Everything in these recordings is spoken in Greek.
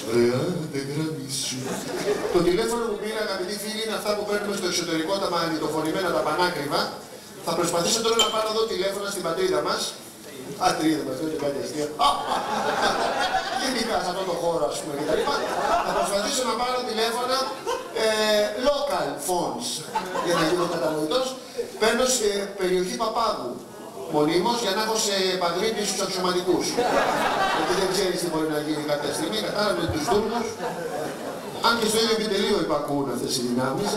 Ωραία, δεν γραμμίσου. Το τηλέφωνο που πήρα, αγαπητοί φίλοι, είναι αυτά που παίρνουμε στο εξωτερικό, τα μαγνητοφωνημένα, τα πανάκριβα. Θα προσπαθήσω τώρα να πάρω εδώ τηλέφωνα στην πατρίδα μας. Τρίδα μας, δεν είναι κάτι αστεία. Γενικά σε αυτό το χώρο, ας πούμε, κτλ. Θα προσπαθήσω να πάρω τηλέφωνα local phones, για να γίνω κατανοητός. Παίρνω σε περιοχή Παπάγου, μονίμως, για να έχω σε επαγρύπνηση στους αξιωματικούς. Γιατί δεν ξέρεις τι μπορεί να γίνει κάποια στιγμή, κατάλαβε τους Τούρκους. Αν και στο ίδιο επιτελείο υπακούν αυτές οι δυνάμεις.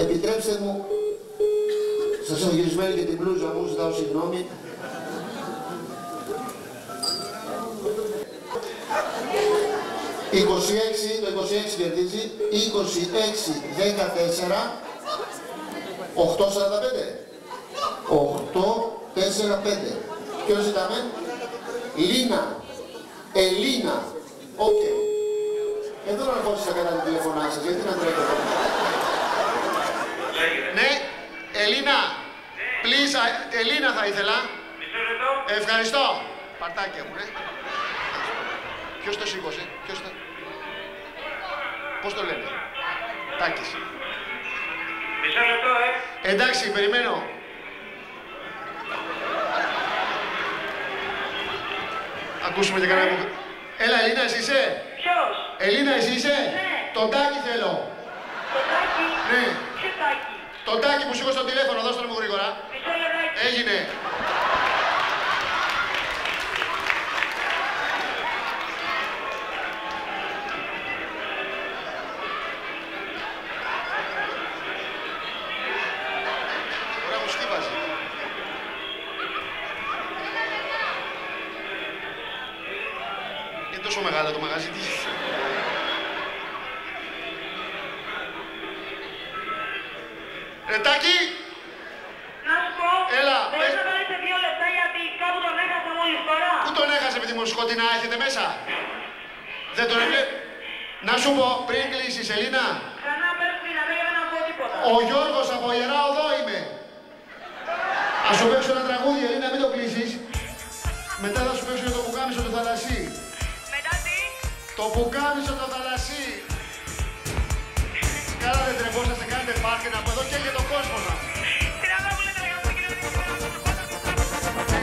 Επιτρέψτε μου, σας έχω γυρισμένη και την μπλούζα μου, ζητάω συγγνώμη. Το 26 κερδίζει, 26, 14, 8,45. 8,45. Ποιο ζητάμε? Λίνα. Ελίνα. Οκ. Εδώ να αρχίσει να κάνετε τηλεφωνά σας, γιατί να τρέχετε. Ναι, Ελίνα. Please, Ελίνα θα ήθελα. Μισό λεπτό. Ευχαριστώ. Παρτάκια μου, ναι. Ποιος το σήκωσε, ποιος το... Πώς το λένε? Τάκης. Μισό λεπτό, Εντάξει, περιμένω. Ακούσουμε και κανένα που... Έλα, Ελίνα, εσύ είσαι? Ποιος? Ελίνα, εσύ είσαι? Ναι. Το Τάκη θέλω. Το Τάκη? Ναι. Ποιο Τάκη? Το Τάκη που σήκωσε το τηλέφωνο, δώστε μου γρήγορα. Μισό λεπτάκι. Έγινε. Ωραία μουσική βάζει. Είναι τόσο μεγάλο το μαγαζί της. Τάκη! Να σου πω, Έλα, μπορείς να πάρεις σε 2 λεπτά γιατί κάπου τον έχασα μόλις τώρα. Πού τον έχασε, παιδί μου, σκοτεινά, έχετε μέσα? Δεν τον έβλεπε. Να σου πω, πριν κλείσεις, Ελίνα. Ξανά πες πριν, δεν για να πω τίποτα. Ο Γιώργος από Ιερά Οδό είμαι. Ας σου παίξω ένα τραγούδι, Ελίνα, μην το κλείσεις. Μετά θα σου παίξω για το πουκάμισο του θαλασσί. Μετά τι? Το πουκάμισο το θαλασσί. Καλά δεν τρεπόσαστε, κάνετε πάρκεν από εδώ και για τον κόσμο σας. Σειρά μου λέτε για αυτό και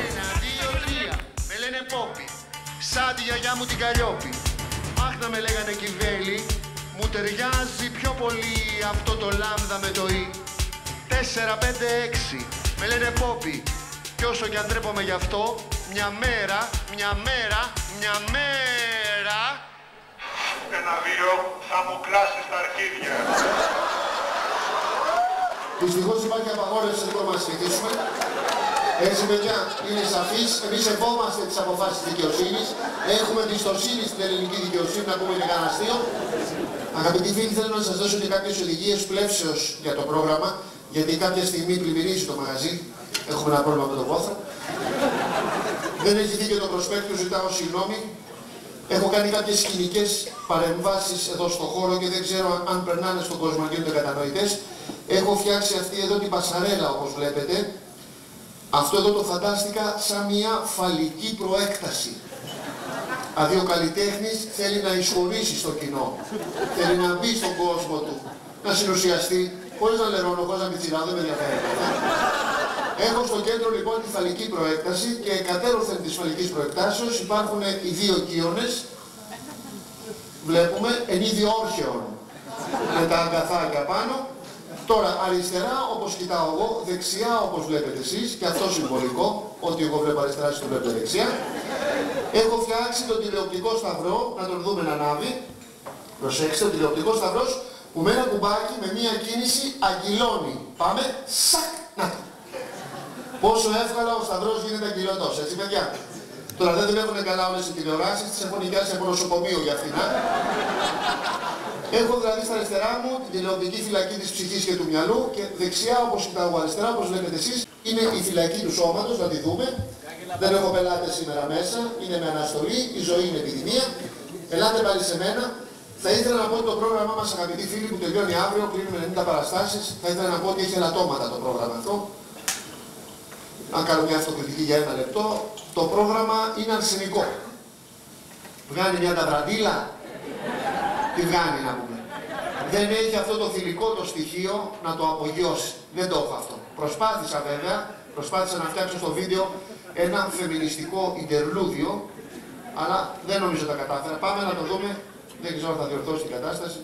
Ένα, δύο, τρία. Με λένε Πόπι. Σαν τη γιαγιά μου την Καλλιόπη. Αχ να με λέγανε Κιβέλη. Μου ταιριάζει πιο πολύ αυτό το λάμδα με το «η». 4, 5, 6. Με λένε Πόπι. Κι όσο κι αν ντρέπομαι γι' αυτό, μια μέρα. Ένα βίο θα μου κλάσει στα αρχίδια. Δυστυχώς υπάρχει απαγόρευση, δεν μπορούμε να συνεχίσουμε. Έτσι, παιδιά, είναι σαφής. Εμείς σεβόμαστε τις αποφάσεις της δικαιοσύνης. Έχουμε εμπιστοσύνη στην ελληνική δικαιοσύνη, να πούμε και κανένα αστείο. Αγαπητοί φίλοι, θέλω να σας δώσω και κάποιες οδηγίες πλεύσεως για το πρόγραμμα, γιατί κάποια στιγμή πλημμυρίζει το μαγαζί. Έχουμε ένα πρόβλημα με τον βόθρο. Δεν έχει δει και το προσπέκτου, ζητάω συγγνώμη. Έχω κάνει κάποιες σκηνικές παρεμβάσεις εδώ στο χώρο και δεν ξέρω αν περνάνε στον κόσμο και γίνονται κατανοητές. Έχω φτιάξει αυτή εδώ την πασαρέλα, όπως βλέπετε. Αυτό εδώ το φαντάστηκα σαν μια φαλική προέκταση. Δηλαδή ο καλλιτέχνης θέλει να εισχωρήσει στο κοινό. Θέλει να μπει στον κόσμο του, να συνουσιαστεί, χωρίς να λερώνω, χωρίς να μυθιλάω, δεν με ενδιαφέρει. Έχω στο κέντρο λοιπόν τη φαλική προέκταση και κατέρωθεν της φαλικής προεκτάσεως υπάρχουν οι δύο κύονες. Βλέπουμε εν είδη όρχεων με τα αγκαθάκια πάνω. Τώρα αριστερά όπως κοιτάω εγώ, δεξιά όπως βλέπετε εσείς, και αυτό συμβολικό, ότι εγώ βλέπω αριστερά, εσείς το βλέπετε δεξιά. Έχω φτιάξει τον τηλεοπτικό σταυρό, να τον δούμε να ανάβει. Προσέξτε, ο τηλεοπτικός σταυρός που με ένα κουμπάκι με μία κίνηση αγγυλώνει. Πάμε, σακ, να το. Πόσο εύκολα ο σταυρός γίνεται αγγυλωτός, έτσι παιδιά. Τώρα δεν δουλεύουν καλά όλες οι τηλεοράσεις, τις έχω νοικιάσει από νοσοκομείο για αυτήν. Έχω δηλαδή στα αριστερά μου την τηλεοπτική φυλακή της ψυχής και του μυαλού και δεξιά όπως κοιτάω αριστερά, όπως βλέπετε εσείς, είναι η φυλακή του σώματος, να τη δούμε. Δεν έχω πελάτες σήμερα μέσα, είναι με αναστολή, η ζωή είναι επιδημία. Ελάτε πάλι σε μένα. Θα ήθελα να πω ότι το πρόγραμμά μας, αγαπητοί φίλοι, που τελειώνει αύριο, κλείνουμε 90 παραστάσεις, θα ήθελα να πω ότι έχει ελαττώματα το πρόγραμμα αυτό. Αν κάνω μια αυτοκριτική για 1 λεπτό, το πρόγραμμα είναι αρσενικό. Βγάνει μια ταυραντήλα. Τι βγάνει να πούμε. Δεν έχει αυτό το θηλυκό το στοιχείο να το απογειώσει. Δεν το έχω αυτό. Προσπάθησα βέβαια, να φτιάξω στο βίντεο ένα φεμινιστικό ιντερλούδιο, αλλά δεν νομίζω τα κατάφερα. Πάμε να το δούμε. Δεν ξέρω αν θα διορθώσει την κατάσταση.